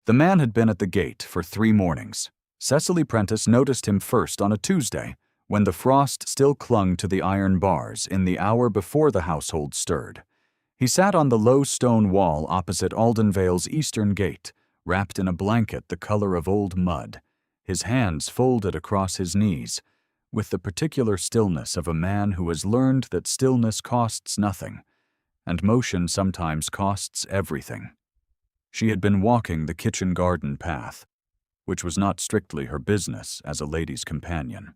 The man had been at the gate for 3 mornings. Cecily Prentice noticed him first on a Tuesday, when the frost still clung to the iron bars in the hour before the household stirred. He sat on the low stone wall opposite Aldenvale's eastern gate, wrapped in a blanket the color of old mud, his hands folded across his knees, with the particular stillness of a man who has learned that stillness costs nothing, and motion sometimes costs everything. She had been walking the kitchen garden path, which was not strictly her business as a lady's companion.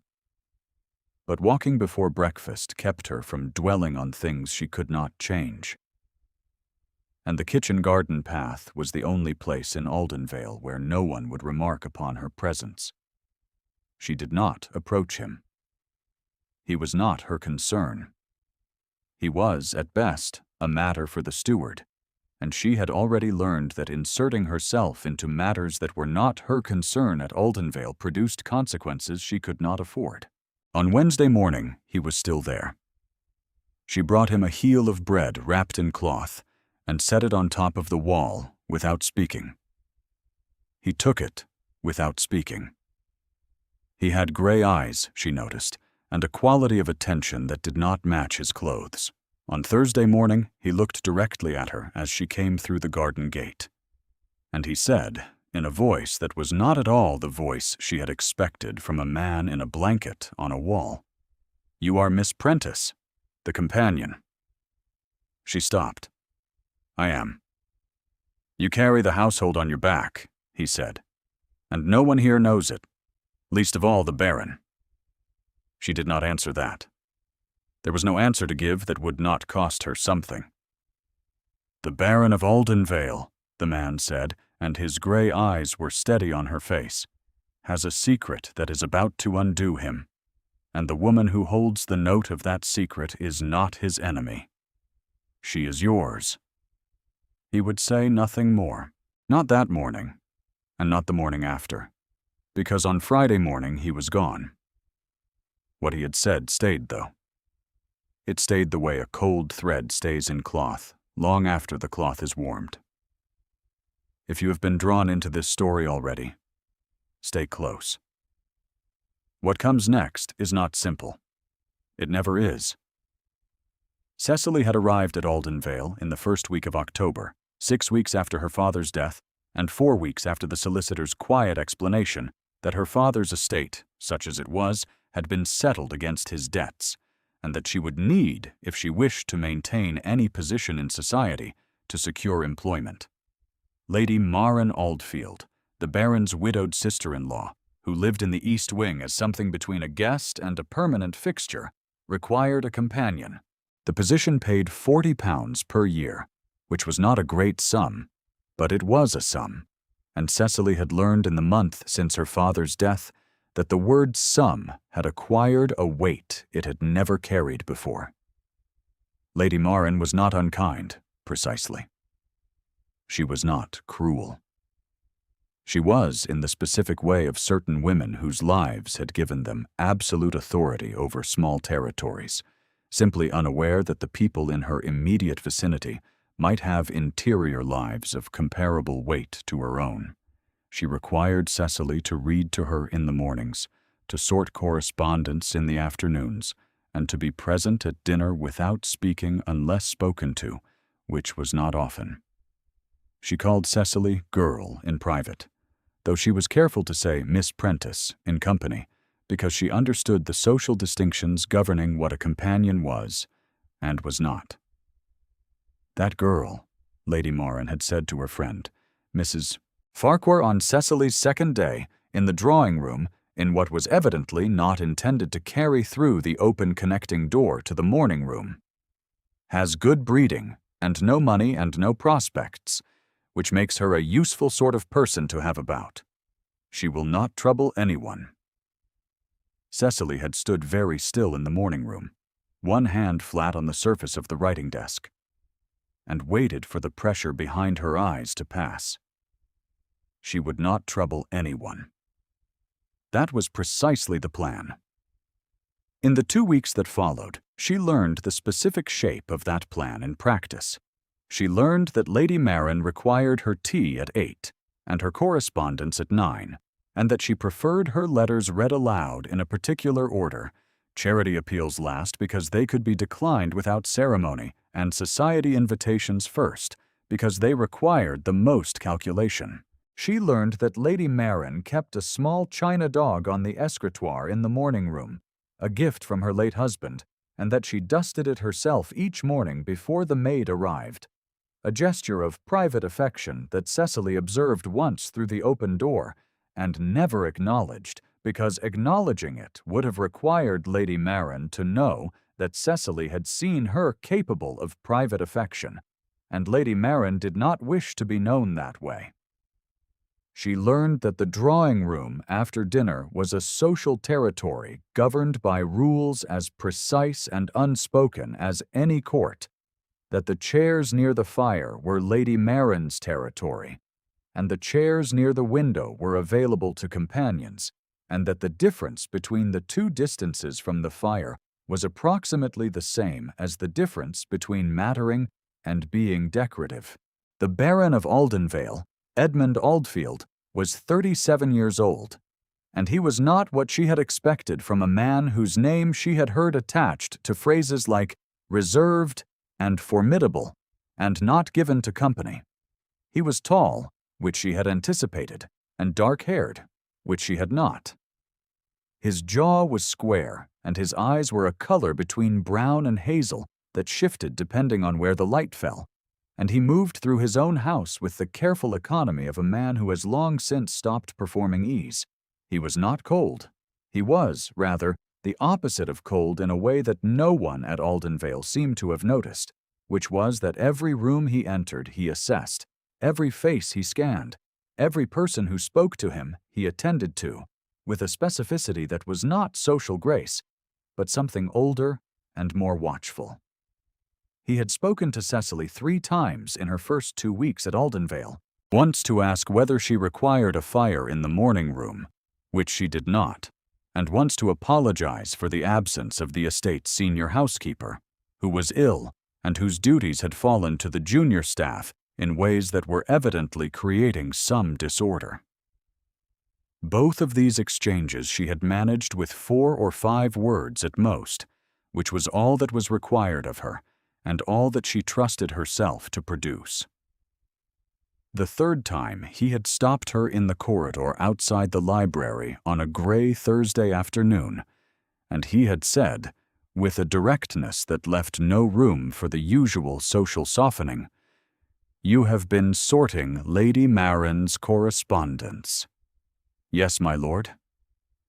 But walking before breakfast kept her from dwelling on things she could not change. And the kitchen garden path was the only place in Aldenvale where no one would remark upon her presence. She did not approach him. He was not her concern. He was, at best, a matter for the steward, and she had already learned that inserting herself into matters that were not her concern at Aldenvale produced consequences she could not afford. On Wednesday morning, he was still there. She brought him a heel of bread wrapped in cloth and set it on top of the wall without speaking. He took it without speaking. He had gray eyes, she noticed, and a quality of attention that did not match his clothes. On Thursday morning, he looked directly at her as she came through the garden gate. And he said, in a voice that was not at all the voice she had expected from a man in a blanket on a wall, "You are Miss Prentice, the companion." She stopped. "I am." "You carry the household on your back," he said, "and no one here knows it, least of all the Baron." She did not answer that. There was no answer to give that would not cost her something. "The Baron of Aldenvale," the man said, and his gray eyes were steady on her face, "has a secret that is about to undo him, and the woman who holds the note of that secret is not his enemy. She is yours." He would say nothing more, not that morning, and not the morning after, because on Friday morning he was gone. What he had said stayed, though. It stayed the way a cold thread stays in cloth, long after the cloth is warmed. If you have been drawn into this story already, stay close. What comes next is not simple. It never is. Cecily had arrived at Aldenvale in the first week of October, 6 weeks after her father's death, and 4 weeks after the solicitor's quiet explanation that her father's estate, such as it was, had been settled against his debts, and that she would need, if she wished to maintain any position in society, to secure employment. Lady Maren Aldfield, the Baron's widowed sister-in-law, who lived in the East Wing as something between a guest and a permanent fixture, required a companion. The position paid £40 per year, which was not a great sum, but it was a sum, and Cecily had learned in the month since her father's death that the word sum had acquired a weight it had never carried before. Lady Maren was not unkind, precisely. She was not cruel. She was in the specific way of certain women whose lives had given them absolute authority over small territories, simply unaware that the people in her immediate vicinity might have interior lives of comparable weight to her own. She required Cecily to read to her in the mornings, to sort correspondence in the afternoons, and to be present at dinner without speaking unless spoken to, which was not often. She called Cecily "girl" in private, though she was careful to say Miss Prentice in company, because she understood the social distinctions governing what a companion was and was not. "That girl," Lady Maren had said to her friend, Mrs. Farquhar, on Cecily's second day, in the drawing-room, in what was evidently not intended to carry through the open connecting door to the morning-room, "has good breeding, and no money and no prospects, which makes her a useful sort of person to have about. She will not trouble anyone." Cecily had stood very still in the morning-room, one hand flat on the surface of the writing desk, and waited for the pressure behind her eyes to pass. She would not trouble anyone. That was precisely the plan. In the 2 weeks that followed, she learned the specific shape of that plan in practice. She learned that Lady Maren required her tea at 8, and her correspondence at 9, and that she preferred her letters read aloud in a particular order, charity appeals last because they could be declined without ceremony, and society invitations first because they required the most calculation. She learned that Lady Marin kept a small china dog on the escritoire in the morning room, a gift from her late husband, and that she dusted it herself each morning before the maid arrived, a gesture of private affection that Cecily observed once through the open door and never acknowledged, because acknowledging it would have required Lady Marin to know that Cecily had seen her capable of private affection, and Lady Marin did not wish to be known that way. She learned that the drawing room after dinner was a social territory governed by rules as precise and unspoken as any court, that the chairs near the fire were Lady Marin's territory, and the chairs near the window were available to companions, and that the difference between the two distances from the fire was approximately the same as the difference between mattering and being decorative. The Baron of Aldenvale, Edmund Aldfield, was 37 years old, and he was not what she had expected from a man whose name she had heard attached to phrases like reserved and formidable and not given to company. He was tall, which she had anticipated, and dark-haired, which she had not. His jaw was square, and his eyes were a color between brown and hazel that shifted depending on where the light fell, and he moved through his own house with the careful economy of a man who has long since stopped performing ease. He was not cold. He was, rather, the opposite of cold in a way that no one at Aldenvale seemed to have noticed, which was that every room he entered he assessed, every face he scanned, every person who spoke to him he attended to, with a specificity that was not social grace, but something older and more watchful. He had spoken to Cecily 3 times in her first 2 weeks at Aldenvale, once to ask whether she required a fire in the morning room, which she did not, and once to apologize for the absence of the estate's senior housekeeper, who was ill and whose duties had fallen to the junior staff in ways that were evidently creating some disorder. Both of these exchanges she had managed with 4 or 5 words at most, which was all that was required of her, and all that she trusted herself to produce. The 3rd time he had stopped her in the corridor outside the library on a gray Thursday afternoon, and he had said, with a directness that left no room for the usual social softening, "You have been sorting Lady Marin's correspondence." "Yes, my lord."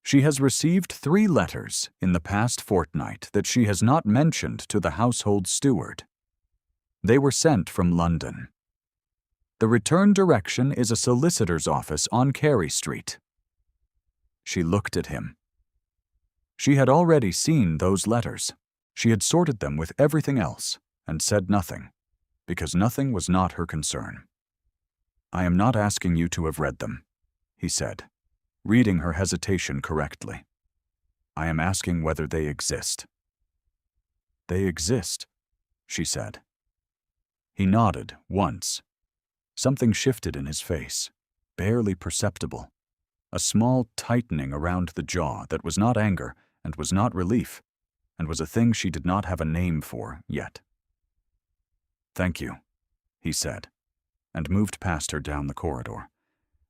"She has received 3 letters in the past fortnight that she has not mentioned to the household steward. They were sent from London. The return direction is a solicitor's office on Carey Street." She looked at him. She had already seen those letters. She had sorted them with everything else and said nothing, because nothing was not her concern. "I am not asking you to have read them," he said, reading her hesitation correctly. "I am asking whether they exist." "They exist," she said. He nodded once. Something shifted in his face, barely perceptible, a small tightening around the jaw that was not anger and was not relief, and was a thing she did not have a name for yet. "Thank you," he said, and moved past her down the corridor.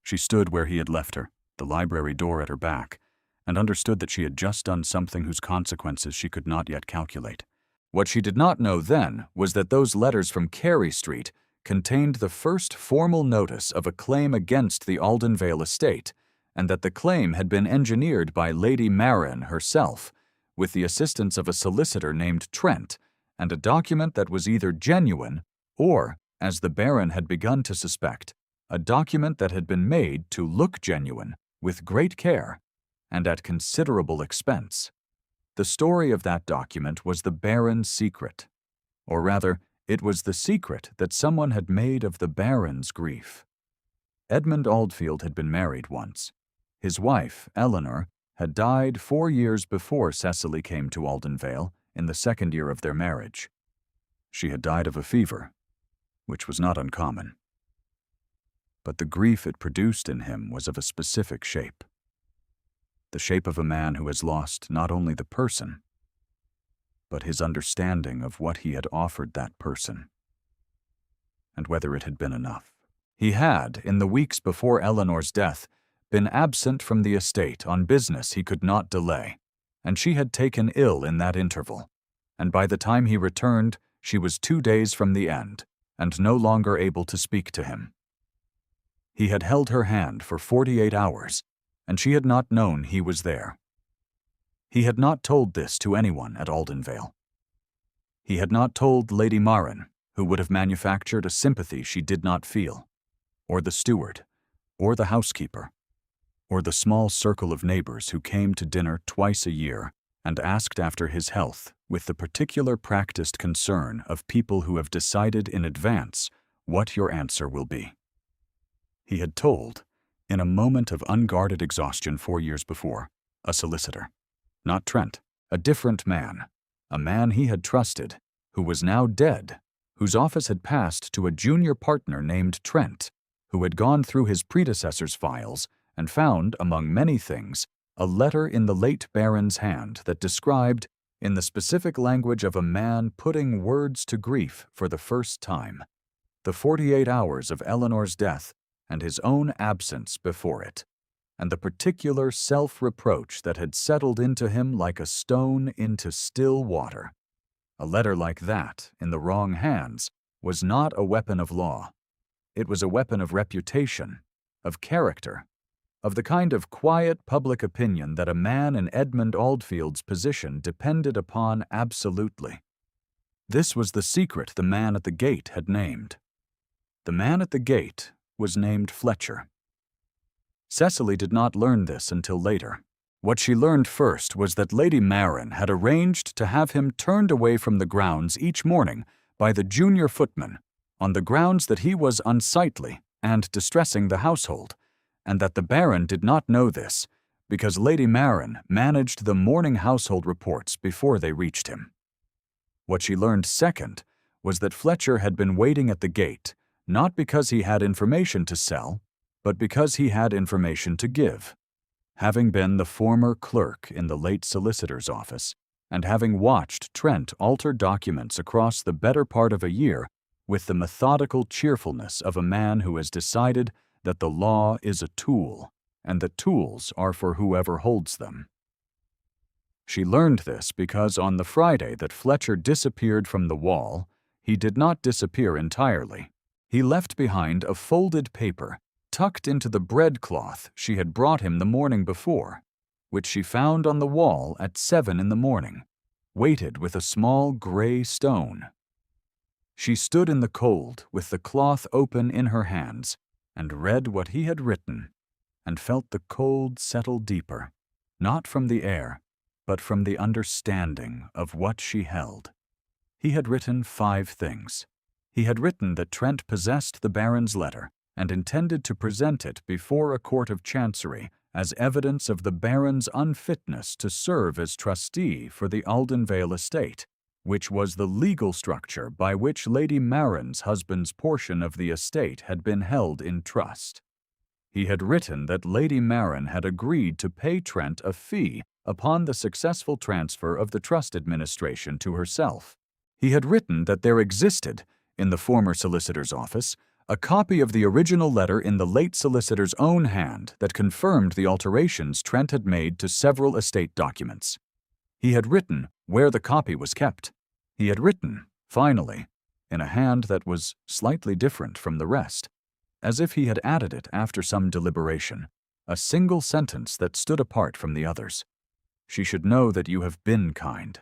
She stood where he had left her, the library door at her back, and understood that she had just done something whose consequences she could not yet calculate. What she did not know then was that those letters from Carey Street contained the first formal notice of a claim against the Aldenvale estate, and that the claim had been engineered by Lady Marin herself, with the assistance of a solicitor named Trent, and a document that was either genuine or, as the Baron had begun to suspect, a document that had been made to look genuine with great care and at considerable expense. The story of that document was the Baron's secret, or rather, it was the secret that someone had made of the Baron's grief. Edmund Aldfield had been married once. His wife, Eleanor, had died 4 years before Cecily came to Aldenvale in the 2nd year of their marriage. She had died of a fever, which was not uncommon. but the grief it produced in him was of a specific shape. The shape of a man who has lost not only the person, but his understanding of what he had offered that person, and whether it had been enough. He had, in the weeks before Eleanor's death, been absent from the estate on business he could not delay, and she had taken ill in that interval, and by the time he returned, she was 2 days from the end, and no longer able to speak to him. He had held her hand for 48 hours, and she had not known he was there. He had not told this to anyone at Aldenvale. He had not told Lady Marin, who would have manufactured a sympathy she did not feel, or the steward, or the housekeeper, or the small circle of neighbors who came to dinner twice a year and asked after his health with the particular practiced concern of people who have decided in advance what your answer will be. He had told, in a moment of unguarded exhaustion 4 years before, a solicitor. Not Trent, a different man, a man he had trusted, who was now dead, whose office had passed to a junior partner named Trent, who had gone through his predecessor's files and found, among many things, a letter in the late Baron's hand that described, in the specific language of a man putting words to grief for the first time, the 48 hours of Eleanor's death and his own absence before it, and the particular self-reproach that had settled into him like a stone into still water. A letter like that, in the wrong hands, was not a weapon of law. It was a weapon of reputation, of character, of the kind of quiet public opinion that a man in Edmund Aldfield's position depended upon absolutely. This was the secret the man at the gate had named. The man at the gate was named Fletcher. Cecily did not learn this until later. What she learned first was that Lady Marin had arranged to have him turned away from the grounds each morning by the junior footman, on the grounds that he was unsightly and distressing the household, and that the Baron did not know this, because Lady Marin managed the morning household reports before they reached him. What she learned second was that Fletcher had been waiting at the gate, not because he had information to sell, but because he had information to give. Having been the former clerk in the late solicitor's office, and having watched Trent alter documents across the better part of a year with the methodical cheerfulness of a man who has decided that the law is a tool, and that tools are for whoever holds them. She learned this because on the Friday that Fletcher disappeared from the wall, he did not disappear entirely. He left behind a folded paper tucked into the breadcloth she had brought him the morning before, which she found on the wall at 7 in the morning, weighted with a small gray stone. She stood in the cold with the cloth open in her hands and read what he had written, and felt the cold settle deeper, not from the air, but from the understanding of what she held. He had written 5 things. He had written that Trent possessed the Baron's letter and intended to present it before a court of chancery as evidence of the Baron's unfitness to serve as trustee for the Aldenvale estate, which was the legal structure by which Lady Marin's husband's portion of the estate had been held in trust. He had written that Lady Marin had agreed to pay Trent a fee upon the successful transfer of the trust administration to herself. He had written that there existed, in the former solicitor's office, a copy of the original letter in the late solicitor's own hand that confirmed the alterations Trent had made to several estate documents. He had written where the copy was kept. He had written, finally, in a hand that was slightly different from the rest, as if he had added it after some deliberation, a single sentence that stood apart from the others. She should know that you have been kind.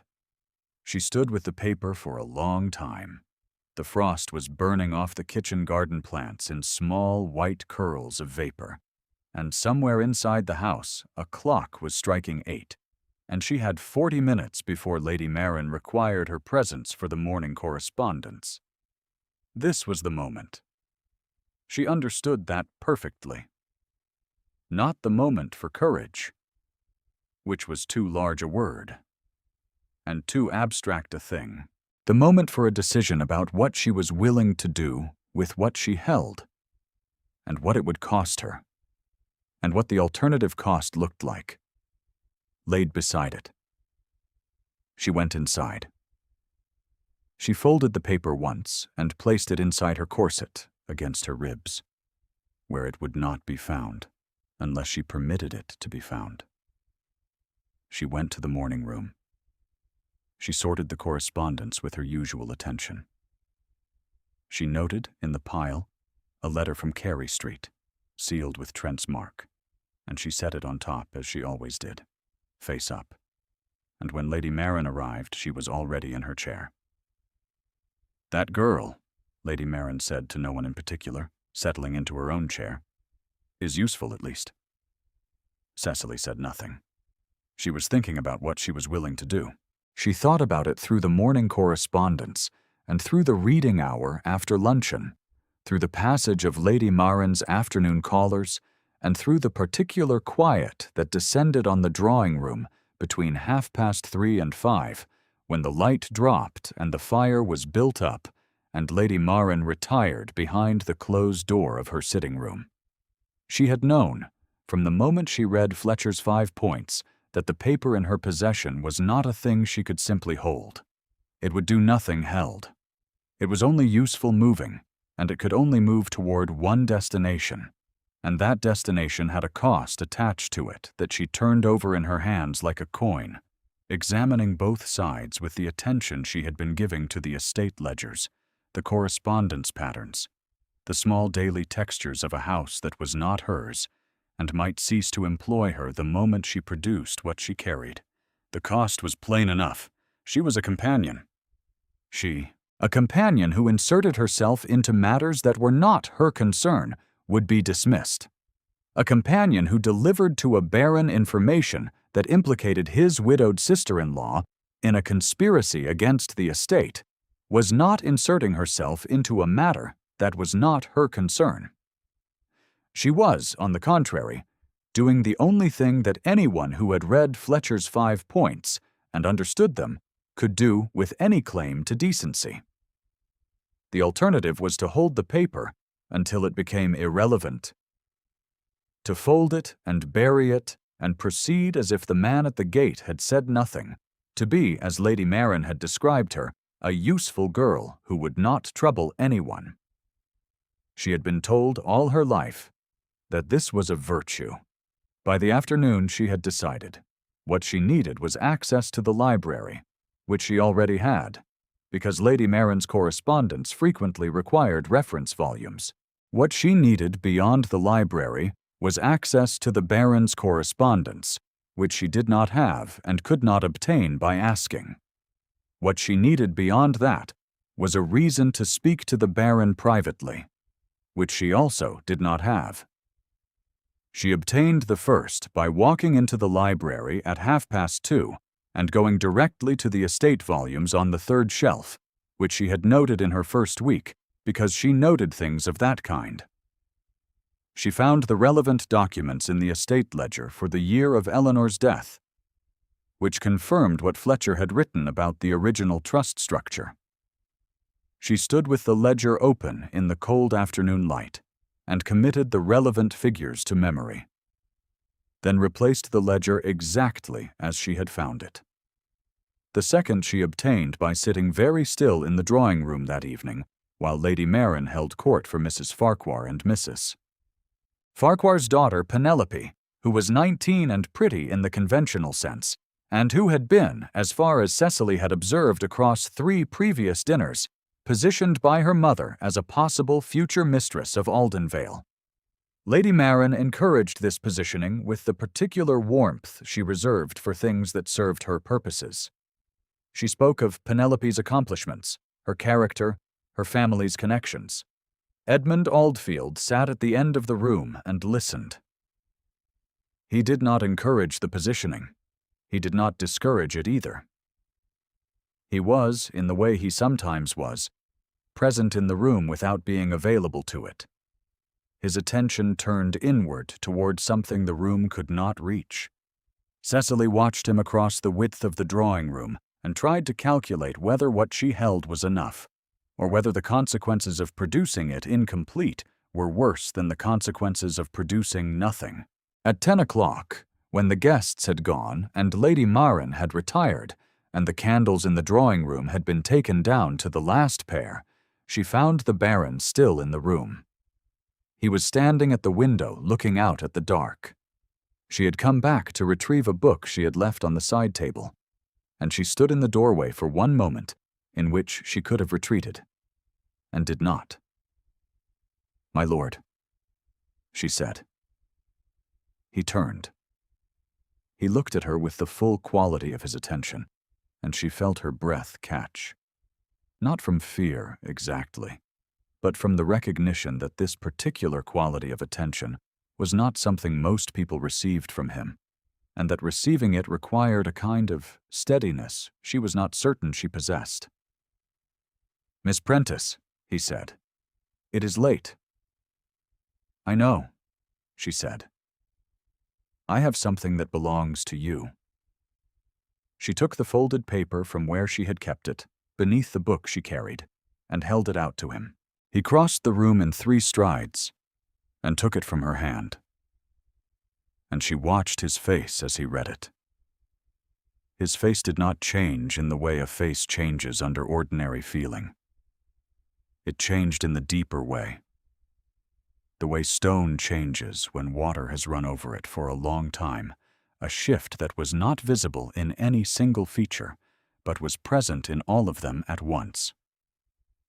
She stood with the paper for a long time. The frost was burning off the kitchen garden plants in small white curls of vapor, and somewhere inside the house a clock was striking 8, and she had 40 minutes before Lady Marin required her presence for the morning correspondence. This was the moment. She understood that perfectly. Not the moment for courage, which was too large a word, and too abstract a thing. The moment for a decision about what she was willing to do with what she held. and what it would cost her, and what the alternative cost looked like, laid beside it. She went inside. She folded the paper once and placed it inside her corset against her ribs, where it would not be found unless she permitted it to be found. She went to the morning room. She sorted the correspondence with her usual attention. She noted in the pile a letter from Carey Street, sealed with Trent's mark, and she set it on top as she always did, face up. And when Lady Marin arrived, she was already in her chair. "That girl," Lady Marin said to no one in particular, settling into her own chair, "is useful at least." Cecily said nothing. She was thinking about what she was willing to do. She thought about it through the morning correspondence and through the reading hour after luncheon, through the passage of Lady Marin's afternoon callers, and through the particular quiet that descended on the drawing room between 3:30 and 5, when the light dropped and the fire was built up, and Lady Marin retired behind the closed door of her sitting room. She had known, from the moment she read Fletcher's 5 points, that the paper in her possession was not a thing she could simply hold. It would do nothing held. It was only useful moving, and it could only move toward one destination, and that destination had a cost attached to it that she turned over in her hands like a coin, examining both sides with the attention she had been giving to the estate ledgers, the correspondence patterns, the small daily textures of a house that was not hers, and might cease to employ her the moment she produced what she carried. The cost was plain enough. She was a companion. A companion who inserted herself into matters that were not her concern, would be dismissed. A companion who delivered to a baron information that implicated his widowed sister-in-law in a conspiracy against the estate, was not inserting herself into a matter that was not her concern. She was, on the contrary, doing the only thing that anyone who had read Fletcher's 5 points and understood them could do with any claim to decency. The alternative was to hold the paper until it became irrelevant, to fold it and bury it and proceed as if the man at the gate had said nothing, to be, as Lady Marin had described her, a useful girl who would not trouble anyone. She had been told all her life that this was a virtue. By the afternoon she had decided. What she needed was access to the library, which she already had, because Lady Marin's correspondence frequently required reference volumes. What she needed beyond the library was access to the Baron's correspondence, which she did not have and could not obtain by asking. What she needed beyond that was a reason to speak to the Baron privately, which she also did not have. She obtained the first by walking into the library at 2:30 and going directly to the estate volumes on the 3rd shelf, which she had noted in her first week, because she noted things of that kind. She found the relevant documents in the estate ledger for the year of Eleanor's death, which confirmed what Fletcher had written about the original trust structure. She stood with the ledger open in the cold afternoon light and committed the relevant figures to memory, then replaced the ledger exactly as she had found it. The second she obtained by sitting very still in the drawing room that evening, while Lady Marin held court for Mrs. Farquhar and Mrs. Farquhar's daughter Penelope, who was 19 and pretty in the conventional sense, and who had been, as far as Cecily had observed across 3 previous dinners, positioned by her mother as a possible future mistress of Aldenvale. Lady Marin encouraged this positioning with the particular warmth she reserved for things that served her purposes. She spoke of Penelope's accomplishments, her character, her family's connections. Edmund Aldfield sat at the end of the room and listened. He did not encourage the positioning. He did not discourage it either. He was, in the way he sometimes was, present in the room without being available to it. His attention turned inward toward something the room could not reach. Cecily watched him across the width of the drawing room and tried to calculate whether what she held was enough, or whether the consequences of producing it incomplete were worse than the consequences of producing nothing. At 10 o'clock, when the guests had gone and Lady Maren had retired, and the candles in the drawing room had been taken down to the last pair, she found the Baron still in the room. He was standing at the window looking out at the dark. She had come back to retrieve a book she had left on the side table, and she stood in the doorway for one moment in which she could have retreated, and did not. "My lord," she said. He turned. He looked at her with the full quality of his attention, and she felt her breath catch. Not from fear, exactly, but from the recognition that this particular quality of attention was not something most people received from him, and that receiving it required a kind of steadiness she was not certain she possessed. "Miss Prentice," he said, "it is late." "I know," she said. "I have something that belongs to you." She took the folded paper from where she had kept it, beneath the book she carried, and held it out to him. He crossed the room in 3 strides and took it from her hand. And she watched his face as he read it. His face did not change in the way a face changes under ordinary feeling. It changed in the deeper way, the way stone changes when water has run over it for a long time, a shift that was not visible in any single feature, but was present in all of them at once.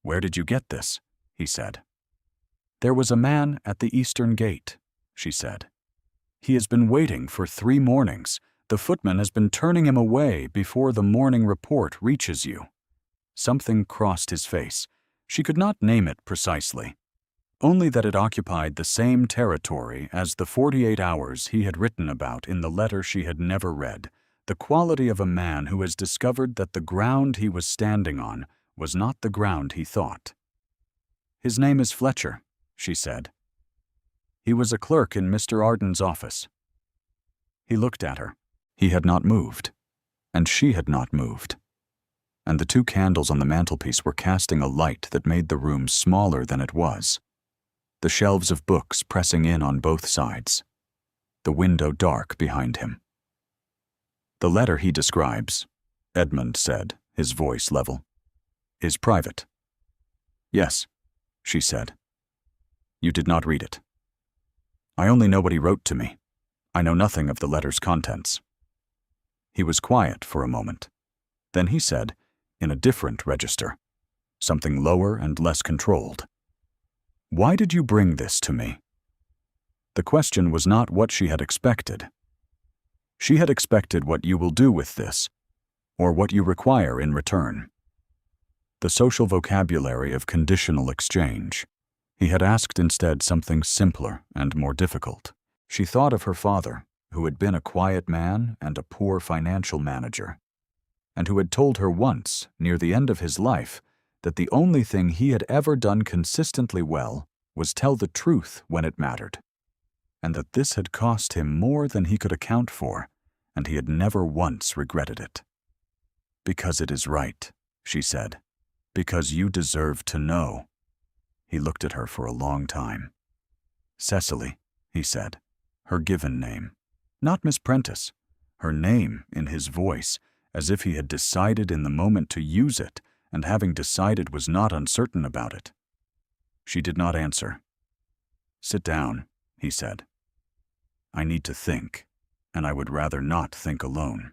"Where did you get this?" he said. "There was a man at the eastern gate," she said. "He has been waiting for 3 mornings. The footman has been turning him away before the morning report reaches you." Something crossed his face. She could not name it precisely, only that it occupied the same territory as the 48 hours he had written about in the letter she had never read, the quality of a man who has discovered that the ground he was standing on was not the ground he thought. "His name is Fletcher," she said. "He was a clerk in Mr. Arden's office." He looked at her. He had not moved, and she had not moved, and the 2 candles on the mantelpiece were casting a light that made the room smaller than it was, the shelves of books pressing in on both sides, the window dark behind him. "The letter he describes," Edmund said, his voice level, "is private." "Yes," she said. "You did not read it." "I only know what he wrote to me. I know nothing of the letter's contents." He was quiet for a moment. Then he said, in a different register, something lower and less controlled, "Why did you bring this to me?" The question was not what she had expected. She had expected what you will do with this, or what you require in return. The social vocabulary of conditional exchange. He had asked instead something simpler and more difficult. She thought of her father, who had been a quiet man and a poor financial manager, and who had told her once, near the end of his life, that the only thing he had ever done consistently well was tell the truth when it mattered, and that this had cost him more than he could account for, and he had never once regretted it. "Because it is right," she said. "Because you deserve to know." He looked at her for a long time. "Cecily," he said, her given name. Not Miss Prentice, her name in his voice, as if he had decided in the moment to use it, and having decided was not uncertain about it. She did not answer. "Sit down," he said. "I need to think, and I would rather not think alone."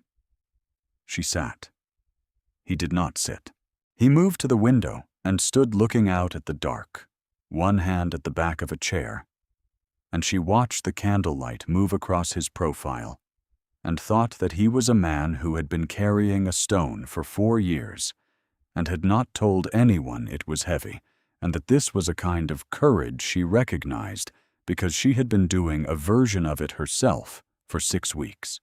She sat. He did not sit. He moved to the window and stood looking out at the dark, one hand at the back of a chair, and she watched the candlelight move across his profile, and thought that he was a man who had been carrying a stone for 4 years, and had not told anyone it was heavy, and that this was a kind of courage she recognized because she had been doing a version of it herself for 6 weeks.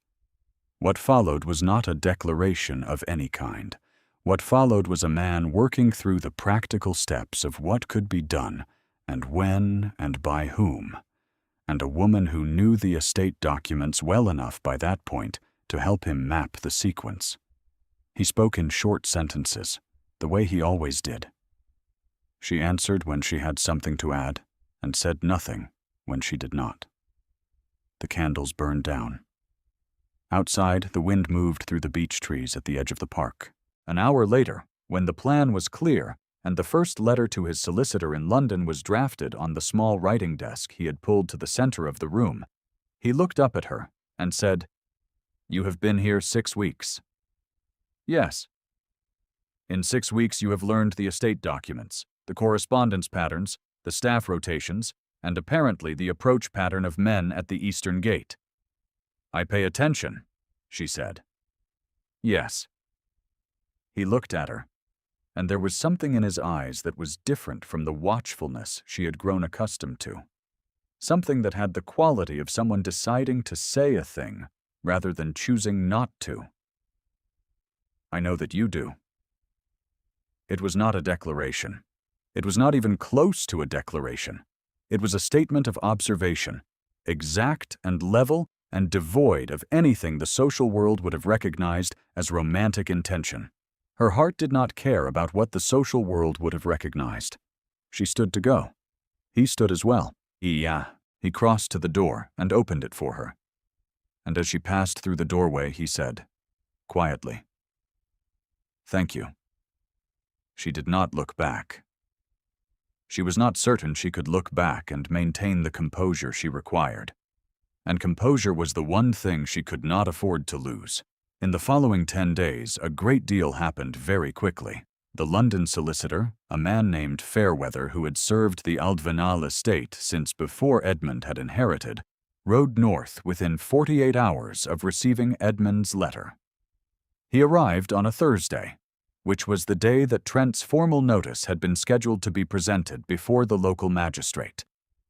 What followed was not a declaration of any kind. What followed was a man working through the practical steps of what could be done, and when, and by whom, and a woman who knew the estate documents well enough by that point to help him map the sequence. He spoke in short sentences, the way he always did. She answered when she had something to add, and said nothing when she did not. The candles burned down. Outside, the wind moved through the beech trees at the edge of the park. An hour later, when the plan was clear and the first letter to his solicitor in London was drafted on the small writing desk he had pulled to the center of the room, he looked up at her and said, "You have been here 6 weeks." "Yes." "In 6 weeks you have learned the estate documents, the correspondence patterns, the staff rotations, and apparently the approach pattern of men at the eastern gate." "I pay attention," she said. "Yes." He looked at her, and there was something in his eyes that was different from the watchfulness she had grown accustomed to. Something that had the quality of someone deciding to say a thing rather than choosing not to. "I know that you do." It was not a declaration. It was not even close to a declaration. It was a statement of observation, exact and level and devoid of anything the social world would have recognized as romantic intention. Her heart did not care about what the social world would have recognized. She stood to go. He stood as well. He crossed to the door and opened it for her. And as she passed through the doorway, he said, quietly, "Thank you." She did not look back. She was not certain she could look back and maintain the composure she required. And composure was the one thing she could not afford to lose. In the following 10 days, a great deal happened very quickly. The London solicitor, a man named Fairweather who had served the Aldvenal estate since before Edmund had inherited, rode north within 48 hours of receiving Edmund's letter. He arrived on a Thursday, which was the day that Trent's formal notice had been scheduled to be presented before the local magistrate,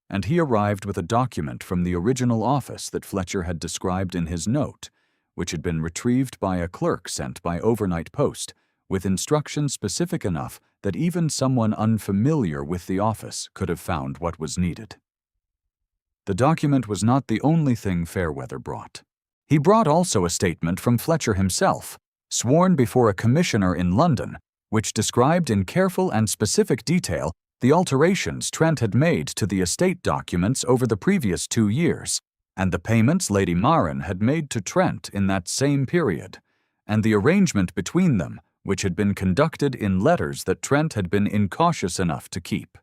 and he arrived with a document from the original office that Fletcher had described in his note, which had been retrieved by a clerk sent by overnight post, with instructions specific enough that even someone unfamiliar with the office could have found what was needed. The document was not the only thing Fairweather brought. He brought also a statement from Fletcher himself, sworn before a commissioner in London, which described in careful and specific detail the alterations Trent had made to the estate documents over the previous 2 years, and the payments Lady Maren had made to Trent in that same period, and the arrangement between them, which had been conducted in letters that Trent had been incautious enough to keep.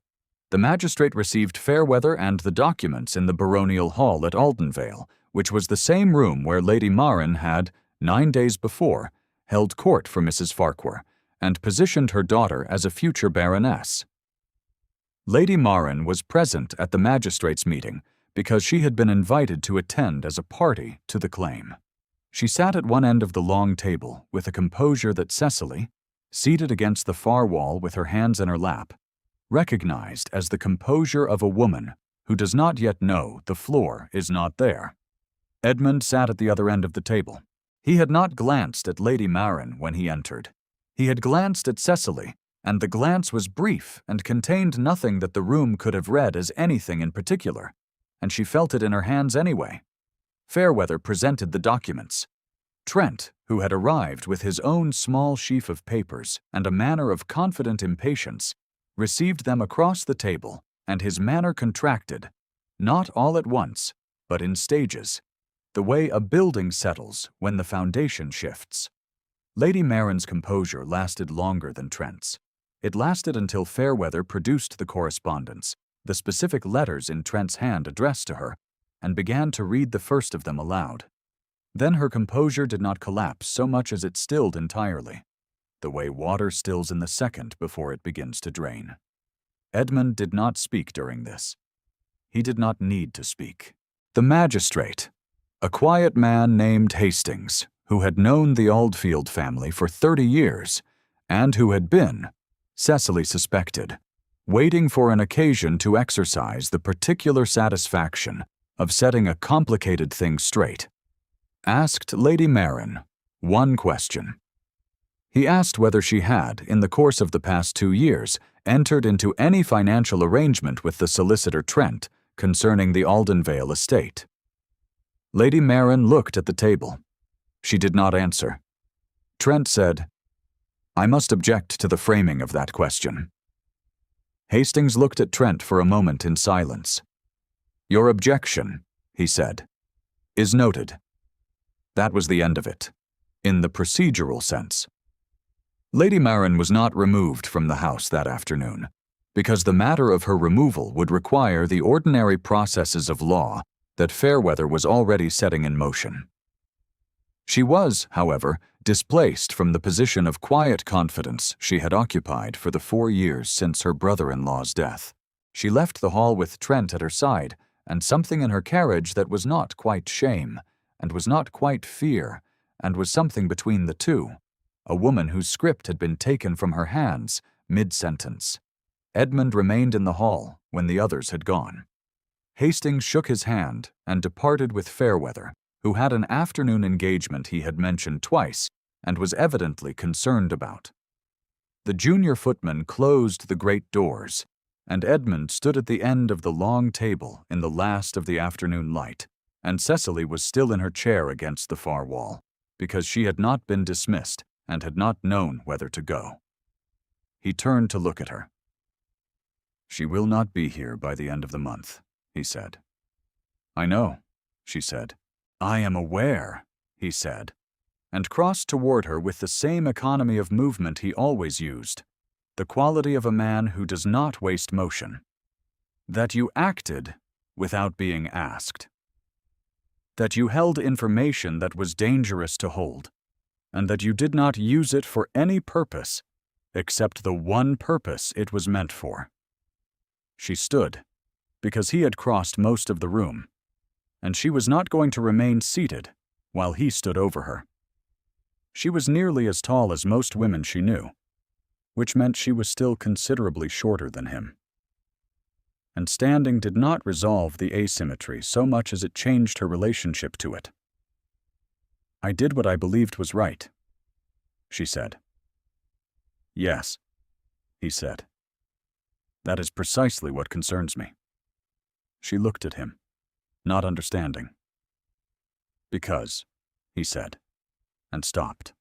The magistrate received Fairweather and the documents in the baronial hall at Aldenvale, which was the same room where Lady Maren had, 9 days before, held court for Mrs. Farquhar, and positioned her daughter as a future baroness. Lady Maren was present at the magistrates' meeting because she had been invited to attend as a party to the claim. She sat at one end of the long table with a composure that Cecily, seated against the far wall with her hands in her lap, recognized as the composure of a woman who does not yet know the floor is not there. Edmund sat at the other end of the table. He had not glanced at Lady Maren when he entered. He had glanced at Cecily, and the glance was brief and contained nothing that the room could have read as anything in particular, and she felt it in her hands anyway. Fairweather presented the documents. Trent, who had arrived with his own small sheaf of papers and a manner of confident impatience, received them across the table, and his manner contracted, not all at once, but in stages, the way a building settles when the foundation shifts. Lady Maren's composure lasted longer than Trent's. It lasted until Fairweather produced the correspondence, the specific letters in Trent's hand addressed to her, and began to read the first of them aloud. Then her composure did not collapse so much as it stilled entirely, the way water stills in the second before it begins to drain. Edmund did not speak during this. He did not need to speak. The magistrate, a quiet man named Hastings, who had known the Aldfield family for 30 years, and who had been, Cecily suspected, waiting for an occasion to exercise the particular satisfaction of setting a complicated thing straight, asked Lady Maren one question. He asked whether she had, in the course of the past 2 years, entered into any financial arrangement with the solicitor Trent concerning the Aldenvale estate. Lady Maren looked at the table. She did not answer. Trent said, "I must object to the framing of that question." Hastings looked at Trent for a moment in silence. "Your objection," he said, "is noted." That was the end of it, in the procedural sense. Lady Marin was not removed from the house that afternoon, because the matter of her removal would require the ordinary processes of law that Fairweather was already setting in motion. She was, however, displaced from the position of quiet confidence she had occupied for the 4 years since her brother-in-law's death. She left the hall with Trent at her side, and something in her carriage that was not quite shame, and was not quite fear, and was something between the two, a woman whose script had been taken from her hands, mid-sentence. Edmund remained in the hall when the others had gone. Hastings shook his hand and departed with Fairweather, who had an afternoon engagement he had mentioned twice and was evidently concerned about. The junior footman closed the great doors, and Edmund stood at the end of the long table in the last of the afternoon light, and Cecily was still in her chair against the far wall, because she had not been dismissed and had not known whether to go. He turned to look at her. "She will not be here by the end of the month," he said. "I know," she said. "I am aware," he said, and crossed toward her with the same economy of movement he always used, the quality of a man who does not waste motion. "That you acted without being asked. That you held information that was dangerous to hold, and that you did not use it for any purpose except the one purpose it was meant for." She stood, because he had crossed most of the room, and she was not going to remain seated while he stood over her. She was nearly as tall as most women she knew, which meant she was still considerably shorter than him. And standing did not resolve the asymmetry so much as it changed her relationship to it. "I did what I believed was right," she said. "Yes," he said. "That is precisely what concerns me." She looked at him, not understanding. "Because," he said, and stopped.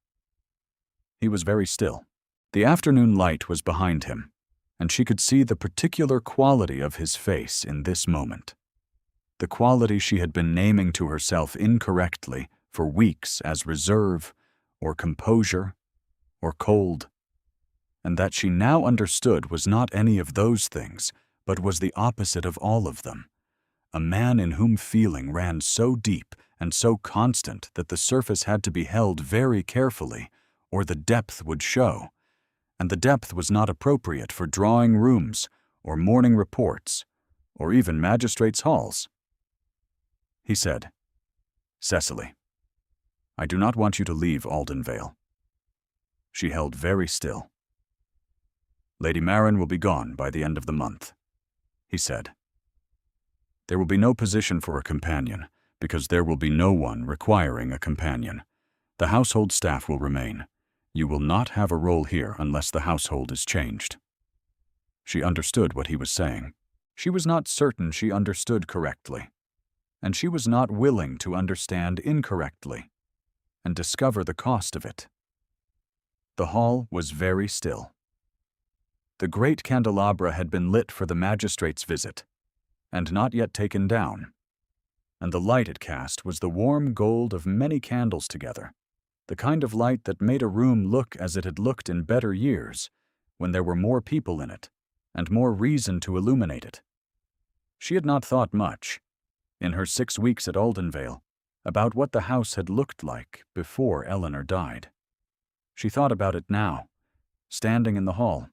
He was very still. The afternoon light was behind him, and she could see the particular quality of his face in this moment. The quality she had been naming to herself incorrectly for weeks as reserve, or composure, or cold, and that she now understood was not any of those things, but was the opposite of all of them. A man in whom feeling ran so deep and so constant that the surface had to be held very carefully, or the depth would show, and the depth was not appropriate for drawing rooms, or morning reports, or even magistrates' halls. He said, "Cecily, I do not want you to leave Aldenvale." She held very still. "Lady Marin will be gone by the end of the month," he said. "There will be no position for a companion, because there will be no one requiring a companion. The household staff will remain. You will not have a role here unless the household is changed." She understood what he was saying. She was not certain she understood correctly, and she was not willing to understand incorrectly and discover the cost of it. The hall was very still. The great candelabra had been lit for the magistrate's visit, and not yet taken down, and the light it cast was the warm gold of many candles together, the kind of light that made a room look as it had looked in better years, when there were more people in it, and more reason to illuminate it. She had not thought much, in her 6 weeks at Aldenvale, about what the house had looked like before Eleanor died. She thought about it now, standing in the hall,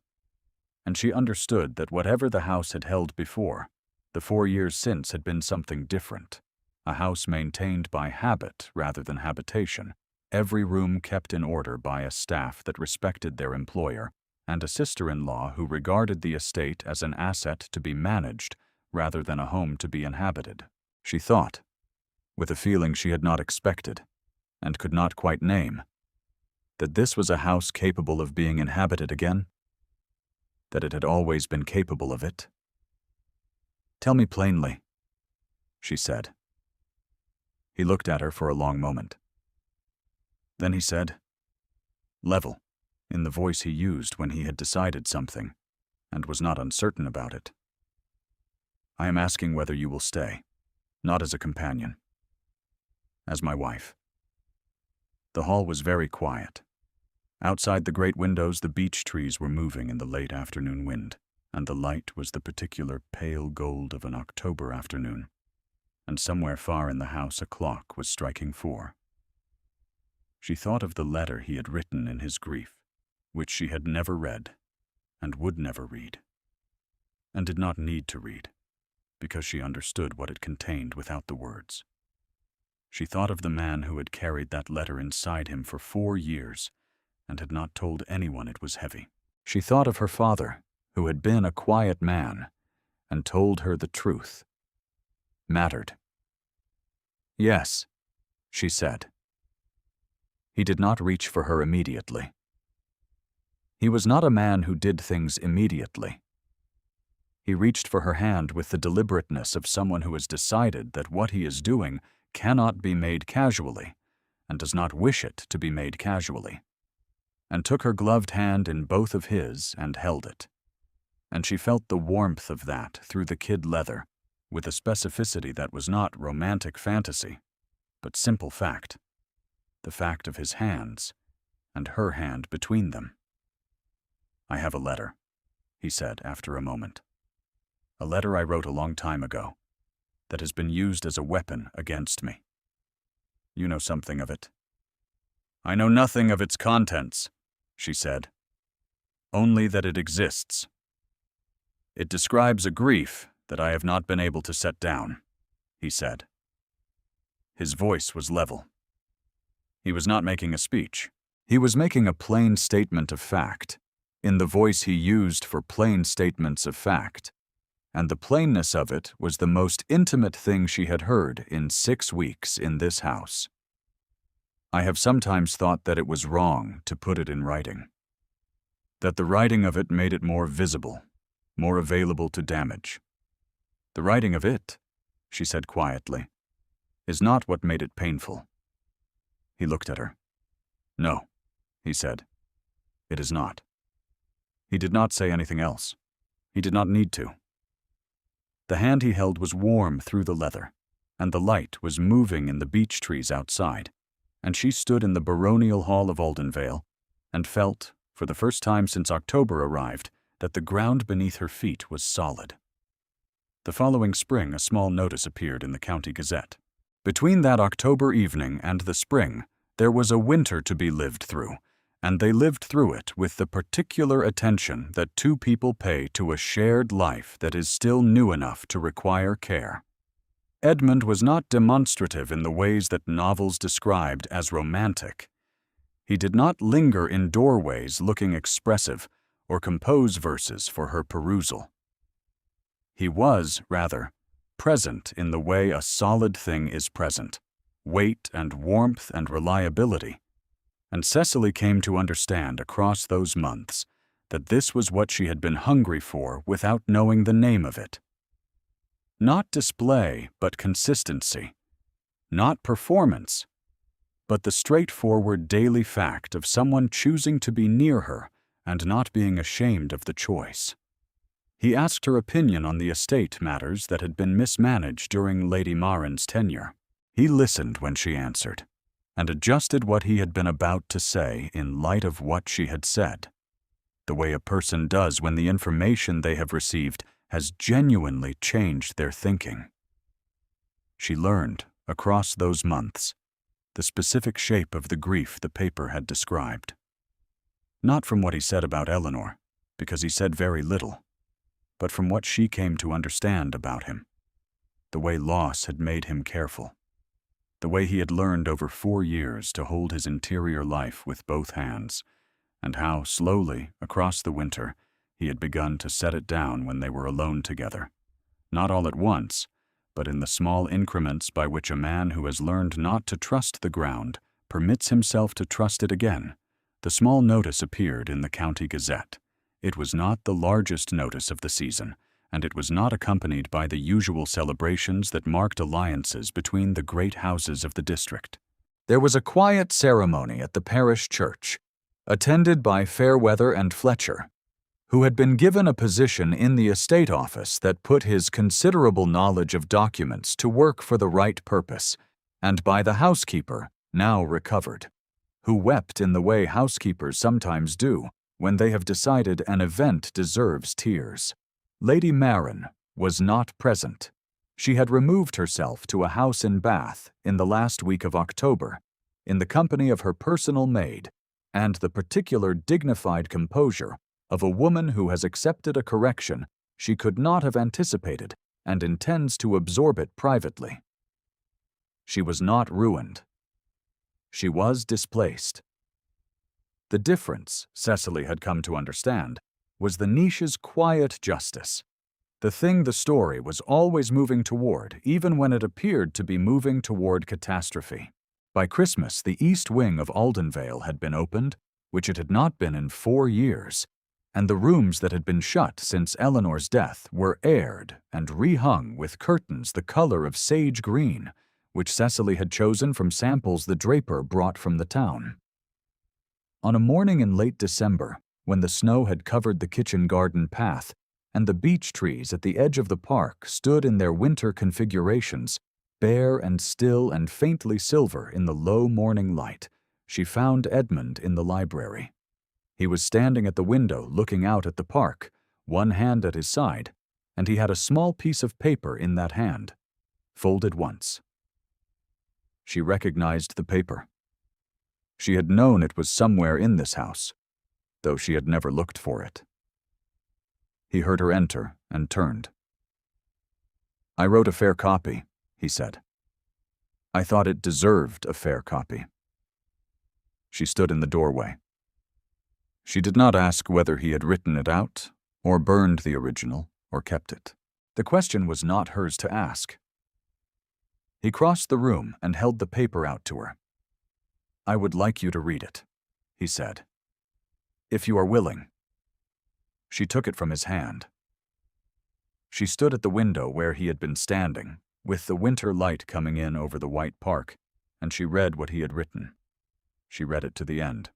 and she understood that whatever the house had held before, the 4 years since had been something different, a house maintained by habit rather than habitation, every room kept in order by a staff that respected their employer, and a sister-in-law who regarded the estate as an asset to be managed rather than a home to be inhabited. She thought, with a feeling she had not expected, and could not quite name, that this was a house capable of being inhabited again, that it had always been capable of it. "Tell me plainly," she said. He looked at her for a long moment. Then he said, level, in the voice he used when he had decided something, and was not uncertain about it. I am asking whether you will stay, not as a companion, as my wife. The hall was very quiet. Outside the great windows, the beech trees were moving in the late afternoon wind, and the light was the particular pale gold of an October afternoon, and somewhere far in the house a clock was striking 4. She thought of the letter he had written in his grief, which she had never read, and would never read, and did not need to read, because she understood what it contained without the words. She thought of the man who had carried that letter inside him for 4 years, and had not told anyone it was heavy. She thought of her father, who had been a quiet man, and told her the truth. Mattered. Yes, she said. He did not reach for her immediately. He was not a man who did things immediately. He reached for her hand with the deliberateness of someone who has decided that what he is doing cannot be made casually, and does not wish it to be made casually, and took her gloved hand in both of his and held it. And she felt the warmth of that through the kid leather, with a specificity that was not romantic fantasy, but simple fact, the fact of his hands, and her hand between them. I have a letter, he said after a moment. A letter I wrote a long time ago, that has been used as a weapon against me. You know something of it. I know nothing of its contents, she said. Only that it exists. It describes a grief that I have not been able to set down, he said. His voice was level. He was not making a speech. He was making a plain statement of fact, in the voice he used for plain statements of fact, and the plainness of it was the most intimate thing she had heard in 6 weeks in this house. I have sometimes thought that it was wrong to put it in writing, that the writing of it made it more visible, more available to damage. The writing of it, she said quietly, is not what made it painful. He looked at her. No, he said. It is not. He did not say anything else. He did not need to. The hand he held was warm through the leather, and the light was moving in the beech trees outside, and she stood in the baronial hall of Aldenvale and felt, for the first time since October arrived, that the ground beneath her feet was solid. The following spring a small notice appeared in the County Gazette. Between that October evening and the spring, there was a winter to be lived through, and they lived through it with the particular attention that 2 people pay to a shared life that is still new enough to require care. Edmund was not demonstrative in the ways that novels described as romantic. He did not linger in doorways looking expressive or compose verses for her perusal. He was, rather, present in the way a solid thing is present, weight and warmth and reliability, and Cecily came to understand across those months that this was what she had been hungry for without knowing the name of it. Not display, but consistency. Not performance, but the straightforward daily fact of someone choosing to be near her and not being ashamed of the choice. He asked her opinion on the estate matters that had been mismanaged during Lady Marin's tenure. He listened when she answered, and adjusted what he had been about to say in light of what she had said, the way a person does when the information they have received has genuinely changed their thinking. She learned, across those months, the specific shape of the grief the paper had described. Not from what he said about Eleanor, because he said very little, but from what she came to understand about him, the way loss had made him careful, the way he had learned over 4 years to hold his interior life with both hands, and how, slowly, across the winter, he had begun to set it down when they were alone together, not all at once, but in the small increments by which a man who has learned not to trust the ground permits himself to trust it again. The small notice appeared in the County Gazette. It was not the largest notice of the season, and it was not accompanied by the usual celebrations that marked alliances between the great houses of the district. There was a quiet ceremony at the parish church, attended by Fairweather and Fletcher, who had been given a position in the estate office that put his considerable knowledge of documents to work for the right purpose, and by the housekeeper, now recovered, who wept in the way housekeepers sometimes do when they have decided an event deserves tears. Lady Marin was not present. She had removed herself to a house in Bath in the last week of October, in the company of her personal maid, and the particular dignified composure of a woman who has accepted a correction she could not have anticipated and intends to absorb it privately. She was not ruined. She was displaced. The difference, Cecily had come to understand, was the niche's quiet justice, the thing the story was always moving toward, even when it appeared to be moving toward catastrophe. By Christmas, the east wing of Aldenvale had been opened, which it had not been in 4 years, and the rooms that had been shut since Eleanor's death were aired and rehung with curtains the color of sage green, which Cecily had chosen from samples the draper brought from the town. On a morning in late December, when the snow had covered the kitchen garden path, and the beech trees at the edge of the park stood in their winter configurations, bare and still and faintly silver in the low morning light, she found Edmund in the library. He was standing at the window looking out at the park, one hand at his side, and he had a small piece of paper in that hand, folded once. She recognized the paper. She had known it was somewhere in this house, though she had never looked for it. He heard her enter and turned. "I wrote a fair copy," he said. "I thought it deserved a fair copy." She stood in the doorway. She did not ask whether he had written it out, or burned the original, or kept it. The question was not hers to ask. He crossed the room and held the paper out to her. "I would like you to read it," he said, "if you are willing." She took it from his hand. She stood at the window where he had been standing, with the winter light coming in over the white park, and she read what he had written. She read it to the end.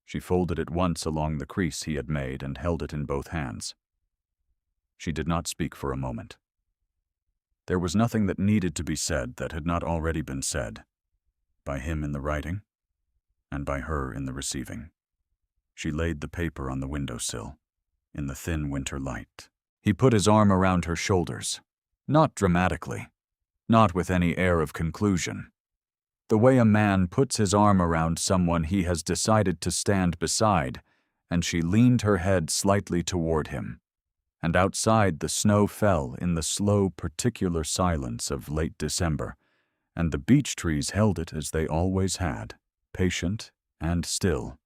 She folded it once along the crease he had made and held it in both hands. She did not speak for a moment. There was nothing that needed to be said that had not already been said, by him in the writing, and by her in the receiving. She laid the paper on the windowsill, in the thin winter light. He put his arm around her shoulders, not dramatically, not with any air of conclusion. The way a man puts his arm around someone he has decided to stand beside, and she leaned her head slightly toward him, and outside the snow fell in the slow, particular silence of late December, and the beech trees held it as they always had, patient and still,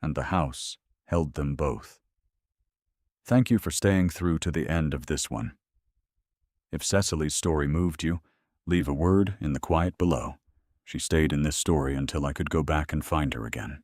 and the house held them both. Thank you for staying through to the end of this one. If Cecily's story moved you, leave a word in the quiet below. She stayed in this story until I could go back and find her again.